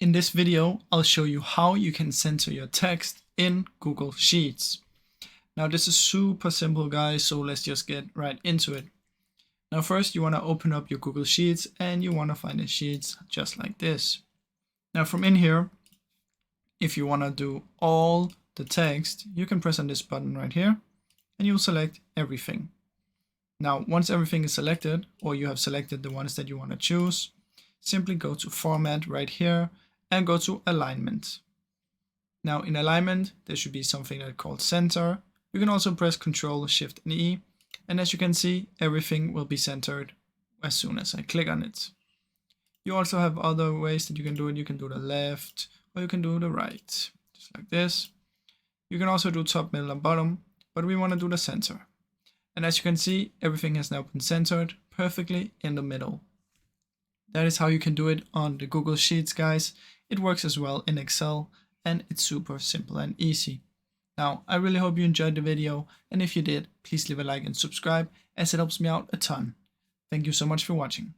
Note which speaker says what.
Speaker 1: In this video, I'll show you how you can center your text in Google Sheets. Now this is super simple, guys, so let's just get right into it. Now first you want to open up your Google Sheets and you want to find the sheets just like this. Now from in here, if you want to do all the text, you can press on this button right here and you'll select everything. Now once everything is selected, or you have selected the ones that you want to choose, simply go to Format right here and go to Alignment. Now in Alignment, there should be something that's called Center. You can also press Ctrl, Shift and E, and as you can see, everything will be centered as soon as I click on it. You also have other ways that you can do it. You can do the left or you can do the right, just like this. You can also do top, middle and bottom, but we want to do the center. And as you can see, everything has now been centered perfectly in the middle. That is how you can do it on the Google Sheets, guys. It works as well in Excel and it's super simple and easy. Now, I really hope you enjoyed the video, and if you did, please leave a like and subscribe as it helps me out a ton. Thank you so much for watching.